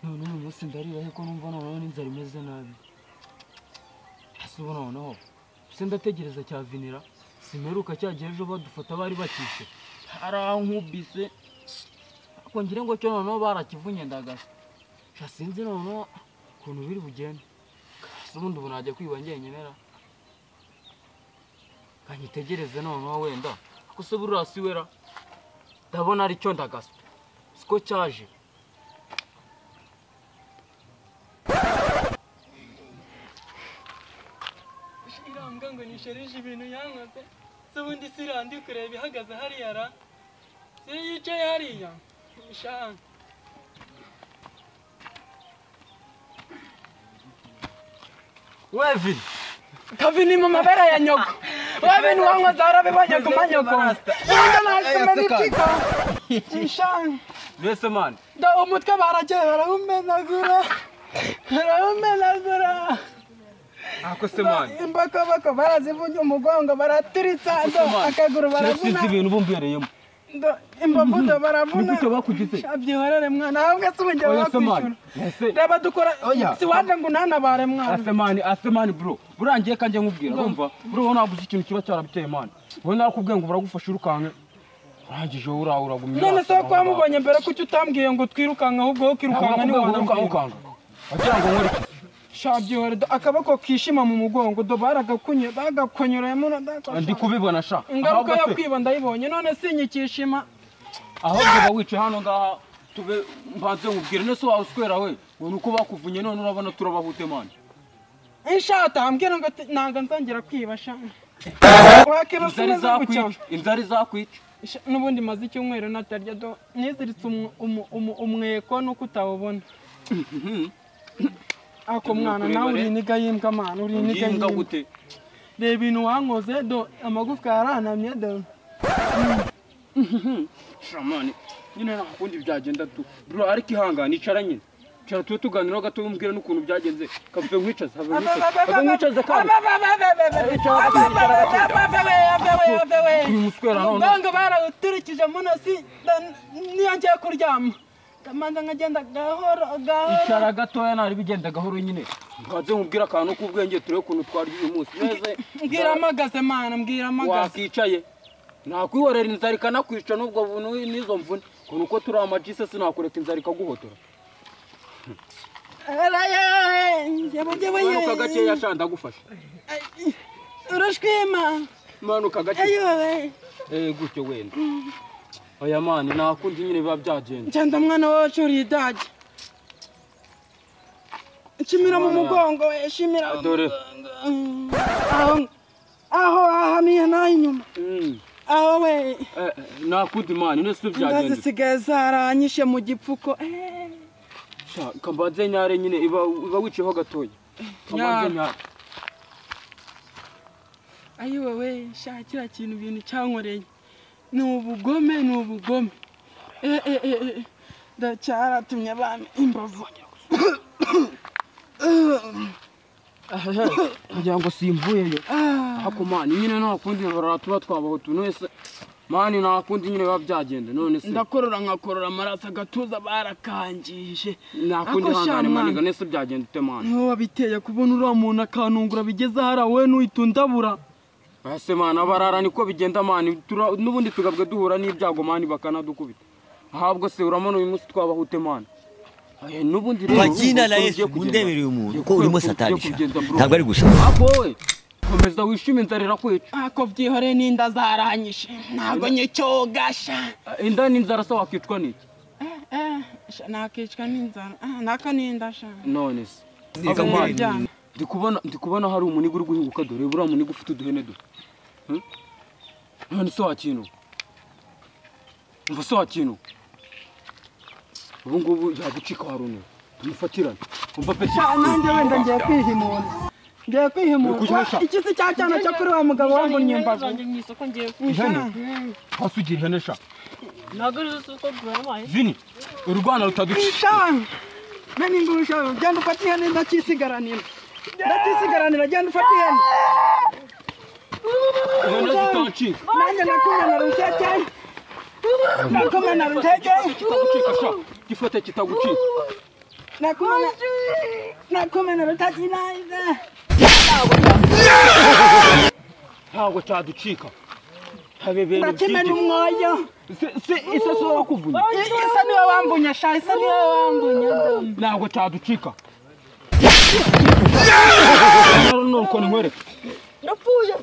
none uyu munsi ndarira ariko numva noneho n'inzara imeze nabi hasi ubu noneho se ndategereza cya vinira simeruka cyagiye ejo badufata bari bakishe arankubise ariko ngire ngo cyo noneho barakivunye ndagasa sinzi noneho ukuntu biri bugende se ubundi ubu najya kwiba ngenyenera kanyitegereze noneho wenda ako se buriya si wera ndabona ari cyo ndagasa siko cyaje irambwa ngo nisharije ibintu yankoze se ubundi sirandi kureba ihagaze hariya ra se yicaye hariya ishanga wevi kavini mu mabere ya nyoko wevi wankoze arabibonye ku manyoko ishanga mbese mani da umutwe baragiye barawumenagura ako se mani imbakabaka barazivunye umugongo baraturitsa akaguru baravuna sinzi ibintu bumbereyemo imbavuda baravuna nicyo bakugize abyihorere mwana ahubwo se ubunge bakwishyura reba dukora si waje ngo unanabare mwana asemani bro burangiye kanje nkubwira urumva bro wowe naguze ikintu kiba cyarabiteye mani wowe narakubwiye ngo buragufasha urukanke urangije uragumye none se ko wamubonye mbere kuki utambwiye ngo twirukanka ahubwo wowe kirukanka ni wowe ukanga wagira ngo nkore shabyihore akaboko kishima mu mugongo do baragakunye bagakonyeremo ndi kubibona sha ingaruka yo kwiba ndayibonye none sinyikishima ahubwo bawice hano ngaha tube mbanze nkubwire nese wawe uswera we ngo nuko bakuvunye none urabona turabahute manje inshata ambwira ngo nanga nzangira kwiba sha inzari zakwica nubundi maze icyumweru natarya do niziritse umweko nuko utawubona ako mwana nawe uri niga yimbwa mana uri niga yimbwa gute reba ibintu wankoze do amagufwa yaranamye do shamani nyine nakundi byagenda tu bro ariko ihangana icara nyine cyara tuwe tuganira gato umbwira n'ukuntu byagenze kavuye nkwicaza have nkwicaza kandi ngo barawuturikije munosi niyo ngiye kuryama kamanza nkagenda gahoro icara gatoya nari bigenda gahoro nyine nkaze nkubwira akantu k'ubwenge turebe ukuntu twari uyu munsi neze mbwira amagaze mana mbwira amagaze wakicaye nakwihorera inzara ikanakwica n'ubwo buntu n'izo mvune kuko uko turi amajise sinakureka inzara ikaguhotora manuka gakeya sha ndagufasha urashwima manuka gakeya gutyo wenda oya mani nakundi nyine biba byagenda cyanda mwana wacu uri idage nshimira mu mugongo shimira dore aho ahamiye nayo inyuma aho we nakundi mani nese byagenda ngazisigaye zaranyishe mu gipfuko sha kambaze nyare nyine iba wiceho gatoya kambaze nyare ayiwe we sha kira kintu ibintu cyankoreye n'ubugome ndacyaratumye abana imbavu kugira ngo simvuyeyo ako mani nyine nakundi baratuba twabaho tuntu wese mani nakundi nyine biba byagenda none se ndakorora nkakorora amaraso agatuza barakangije nakundi hangane maniga nese byagenda ute mani wabiteye kubona uriya muntu akanungura bigeze hara we n'uhita undabura ase mana barara niko bigenda mani nubundi tugabwe duhura n'ibyago mani bakanadukubita ahabwo se uramana uyu munsi twabahute mani nubundi rero bagina la Yesu bundebereye umuntu ko urimo satanisha ntabwo ari gusa akowe komeza wishime inzarira kwica ako byihore n'inda zaranyishe ntabwo nyecyogasha inda n'inzara so wakicwa niki nakicwa n'inzara naka n'inda sha none se ndikubona hari umuniga uri guhinguka dore buriya muniga ufite uduhene do none se wakintu umva se wakintu ubu ngubu yagucika warune tumufatirane umva peti nanjye wenda ngiye kwihimura ikisi cyana cyo kuri wa mugabo wangu nyimbazo nyisoko ngiye kwishana hasugira ihene sha nagurize uko bwamaye vini urugwana rutadusha nani ngurusha genda ufate ihene ndakisigaranira genda ufate ihene ihene zitacika nanjye nakubona rusha cyane nakomena rutege kitagucika sha gifate kitagucika nakomena rutege naiza ntabwo cyaducika habe bene nakimena umwoyo isa so wakuvunya isa niwe wamvunya sha isa niwe wamvunya ntabwo cyaducika nuko nkwereke ndapfuye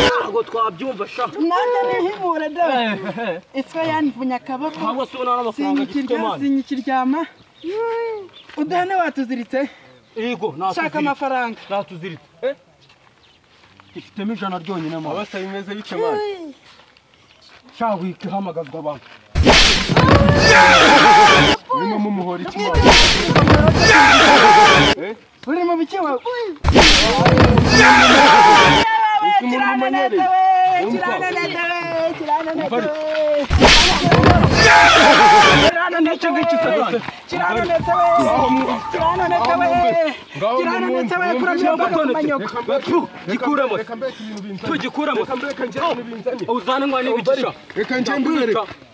ntabwo twabyumva sha nanjye nihimure da iswa yanvunya akaboko ntabwo subona n'amafaranga gifite mani sinyikiryama udahane watuziritse yego shaka amafaranga natuziritse ifitemo ijana ryonyine mani abasa bimeze bice mani sha wikihamagazwa abantu urimo mumuhora iki mani uri mu biki wawe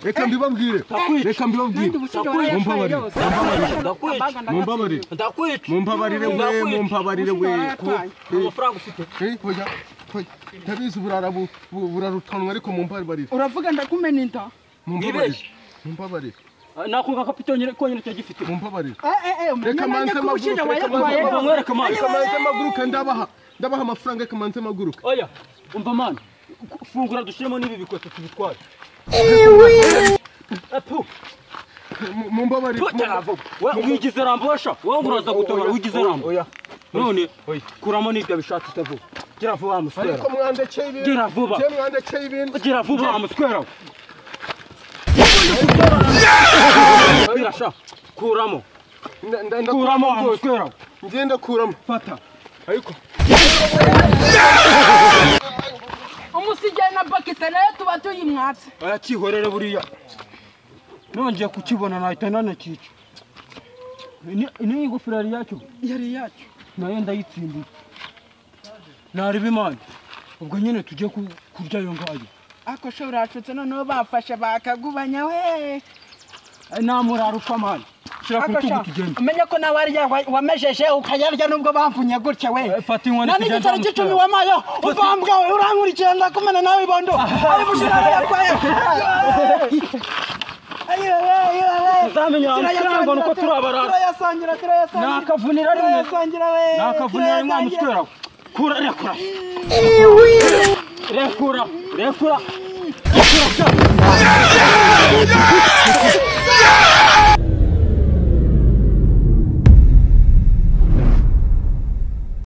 reka mbibabwire mumbabarire we amafaranga ufite ndabizi burarutanwa ariko mumbabarire uravuga ndakumena inda mumbabarire nakunga kapitonyine konyine cyagifite mumbabarire reka manze maguruke ndabaha amafaranga reka manze maguruke oya umva mani fungura dushiremo n'ibi bikweto tubitware apu mumbabarire wigize rambo washa wowe uraza gutobora wigize rambo oya none kuramo n'ibyo bishatse utavuga gira vuba amuswera ariko mwandekeye ibintu gira vuba mwandekeye ibintu gira vuba amuswera birasha kuramo amuswera ngenda kuramo fata ariko umusigere na bakita nayo tuba tuyimwatse ayakihorere buriya nongeye kukibona nahita nanakica ni ingofero yari yacyo nayo ndayitsindiye nariba imana ubwo nyine tujye kurya ayo ngayo ako sho uracutse noneho bafashe bakagubanya we namurara upfa mani shira ku rutugu tugende umenye ko nawe arya wamejeje ukayarya nubwo bamvunye gutya we fata inkoni nani igiceri cy'icumi wamayo uvambwa we urankurikira ndakumena nawe ibondo ari bushira yakwaye uzamenya amafaranga nuko turabarara turayasangira nakavunira rimwe nakavunira amuswera kura rekura